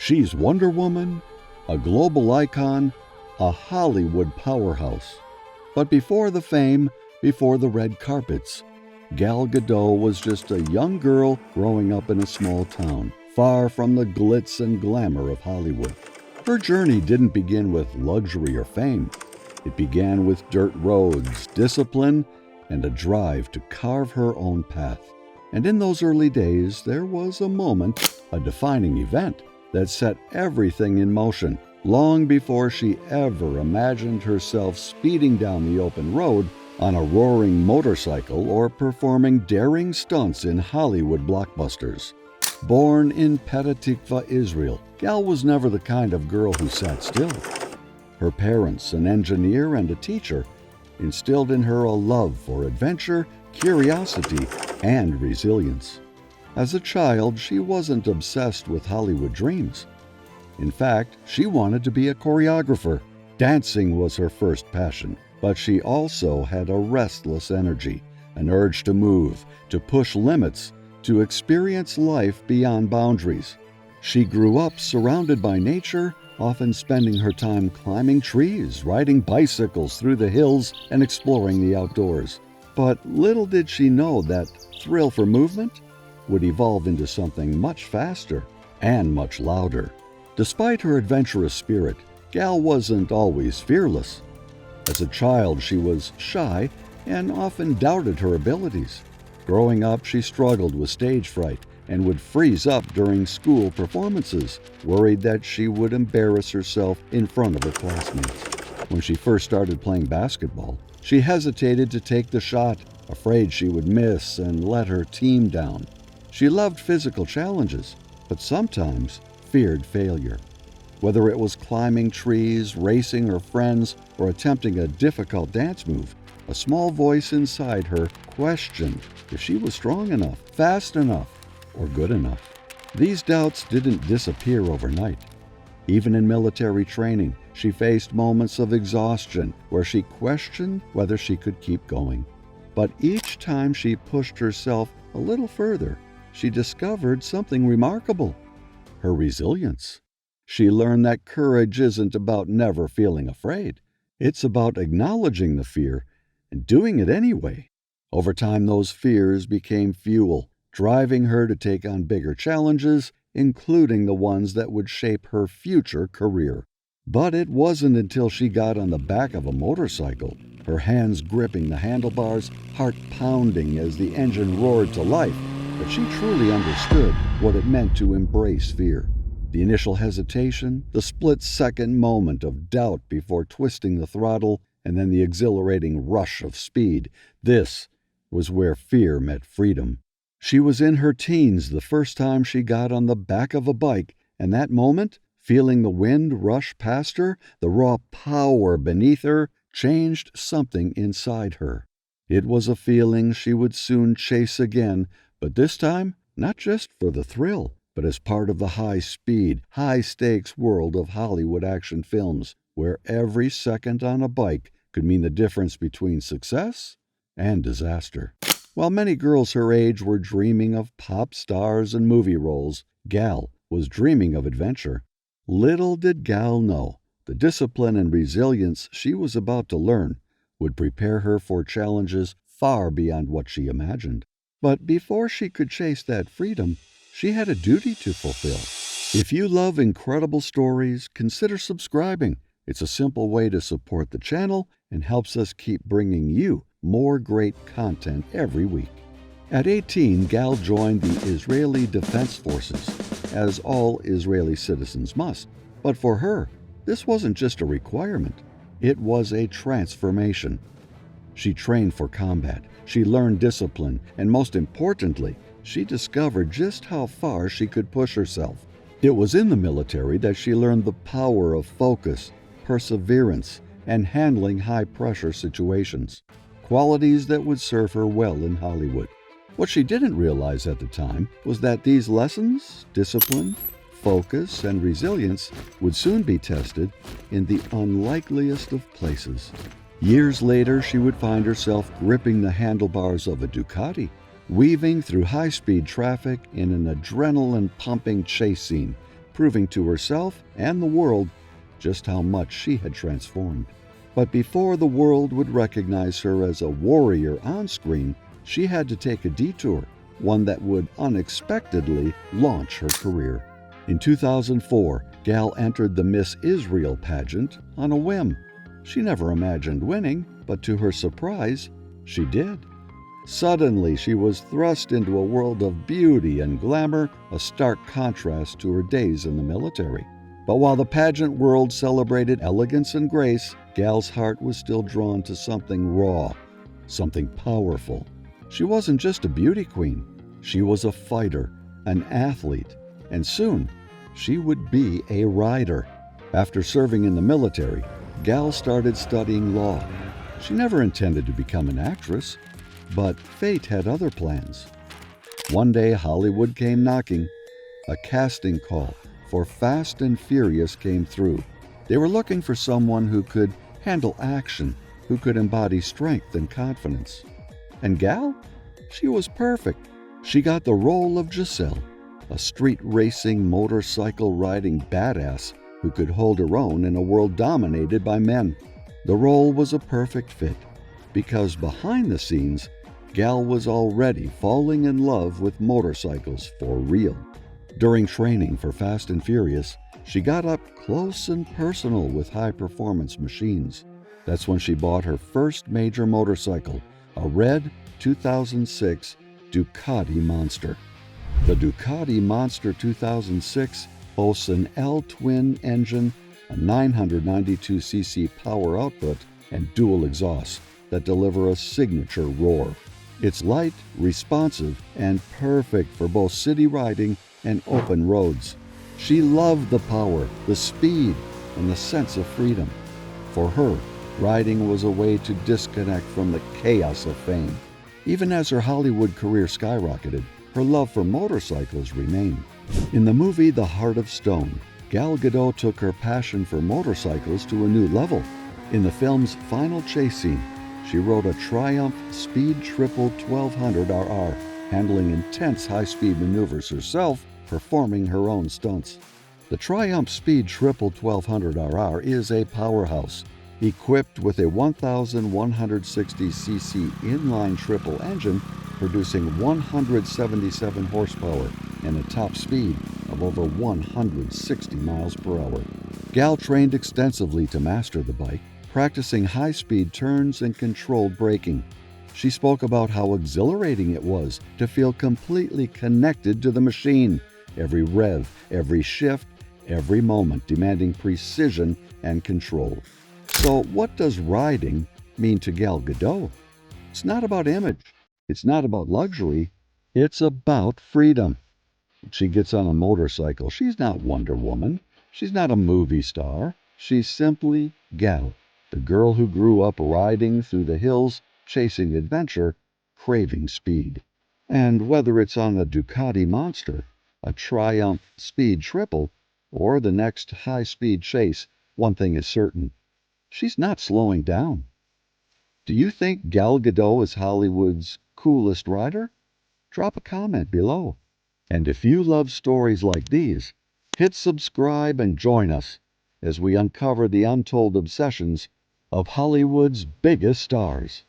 She's Wonder Woman, a global icon, a Hollywood powerhouse. But before the fame, before the red carpets, Gal Gadot was just a young girl growing up in a small town, far from the glitz and glamour of Hollywood. Her journey didn't begin with luxury or fame. It began with dirt roads, discipline, and a drive to carve her own path. And in those early days, there was a moment, a defining event, that set everything in motion, long before she ever imagined herself speeding down the open road on a roaring motorcycle or performing daring stunts in Hollywood blockbusters. Born in Petah Tikva, Israel, Gal was never the kind of girl who sat still. Her parents, an engineer and a teacher, instilled in her a love for adventure, curiosity, and resilience. As a child, she wasn't obsessed with Hollywood dreams. In fact, she wanted to be a choreographer. Dancing was her first passion, but she also had a restless energy, an urge to move, to push limits, to experience life beyond boundaries. She grew up surrounded by nature, often spending her time climbing trees, riding bicycles through the hills, and exploring the outdoors. But little did she know that thrill for movement would evolve into something much faster and much louder. Despite her adventurous spirit, Gal wasn't always fearless. As a child, she was shy and often doubted her abilities. Growing up, she struggled with stage fright and would freeze up during school performances, worried that she would embarrass herself in front of her classmates. When she first started playing basketball, she hesitated to take the shot, afraid she would miss and let her team down. She loved physical challenges, but sometimes feared failure. Whether it was climbing trees, racing her friends, or attempting a difficult dance move, a small voice inside her questioned if she was strong enough, fast enough, or good enough. These doubts didn't disappear overnight. Even in military training, she faced moments of exhaustion where she questioned whether she could keep going. But each time she pushed herself a little further, she discovered something remarkable: her resilience. She learned that courage isn't about never feeling afraid. It's about acknowledging the fear and doing it anyway. Over time, those fears became fuel, driving her to take on bigger challenges, including the ones that would shape her future career. But it wasn't until she got on the back of a motorcycle, her hands gripping the handlebars, heart pounding as the engine roared to life, that she truly understood what it meant to embrace fear. The initial hesitation, the split-second moment of doubt before twisting the throttle, and then the exhilarating rush of speed. This was where fear met freedom. She was in her teens the first time she got on the back of a bike, and that moment, feeling the wind rush past her, the raw power beneath her, changed something inside her. It was a feeling she would soon chase again, but this time, not just for the thrill, but as part of the high-speed, high-stakes world of Hollywood action films, where every second on a bike could mean the difference between success and disaster. While many girls her age were dreaming of pop stars and movie roles, Gal was dreaming of adventure. Little did Gal know the discipline and resilience she was about to learn would prepare her for challenges far beyond what she imagined. But before she could chase that freedom, she had a duty to fulfill. If you love incredible stories, consider subscribing. It's a simple way to support the channel and helps us keep bringing you more great content every week. At 18, Gal joined the Israeli Defense Forces, as all Israeli citizens must. But for her, this wasn't just a requirement. It was a transformation. She trained for combat, she learned discipline, and most importantly, she discovered just how far she could push herself. It was in the military that she learned the power of focus, perseverance, and handling high-pressure situations, qualities that would serve her well in Hollywood. What she didn't realize at the time was that these lessons, discipline, focus, and resilience would soon be tested in the unlikeliest of places. Years later, she would find herself gripping the handlebars of a Ducati, weaving through high-speed traffic in an adrenaline-pumping chase scene, proving to herself and the world just how much she had transformed. But before the world would recognize her as a warrior on screen, she had to take a detour, one that would unexpectedly launch her career. In 2004, Gal entered the Miss Israel pageant on a whim. She never imagined winning, but to her surprise, she did. Suddenly, she was thrust into a world of beauty and glamour, a stark contrast to her days in the military. But while the pageant world celebrated elegance and grace, Gal's heart was still drawn to something raw, something powerful. She wasn't just a beauty queen. She was a fighter, an athlete, and soon she would be a rider. After serving in the military, Gal started studying law. She never intended to become an actress, but fate had other plans. One day, Hollywood came knocking. A casting call for Fast and Furious came through. They were looking for someone who could handle action, who could embody strength and confidence. And Gal? She was perfect. She got the role of Giselle, a street racing, motorcycle riding badass who could hold her own in a world dominated by men. The role was a perfect fit, because behind the scenes, Gal was already falling in love with motorcycles for real. During training for Fast and Furious, she got up close and personal with high-performance machines. That's when she bought her first major motorcycle, a red 2006 Ducati Monster. The Ducati Monster 2006 boasts an L-twin engine, a 992cc power output, and dual exhausts that deliver a signature roar. It's light, responsive, and perfect for both city riding and open roads. She loved the power, the speed, and the sense of freedom. For her, riding was a way to disconnect from the chaos of fame. Even as her Hollywood career skyrocketed, her love for motorcycles remained. In the movie The Heart of Stone, Gal Gadot took her passion for motorcycles to a new level. In the film's final chase scene, she rode a Triumph Speed Triple 1200RR, handling intense high-speed maneuvers herself, performing her own stunts. The Triumph Speed Triple 1200RR is a powerhouse, equipped with a 1,160cc inline triple engine producing 177 horsepower and a top speed of over 160 miles per hour. Gal trained extensively to master the bike, practicing high-speed turns and controlled braking. She spoke about how exhilarating it was to feel completely connected to the machine, every rev, every shift, every moment demanding precision and control. So what does riding mean to Gal Gadot? It's not about image. It's not about luxury. It's about freedom. She gets on a motorcycle. She's not Wonder Woman. She's not a movie star. She's simply Gal, the girl who grew up riding through the hills, chasing adventure, craving speed. And whether it's on a Ducati Monster, a Triumph Speed Triple, or the next high-speed chase, one thing is certain. She's not slowing down. Do you think Gal Gadot is Hollywood's coolest rider? Drop a comment below. And if you love stories like these, hit subscribe and join us as we uncover the untold obsessions of Hollywood's biggest stars.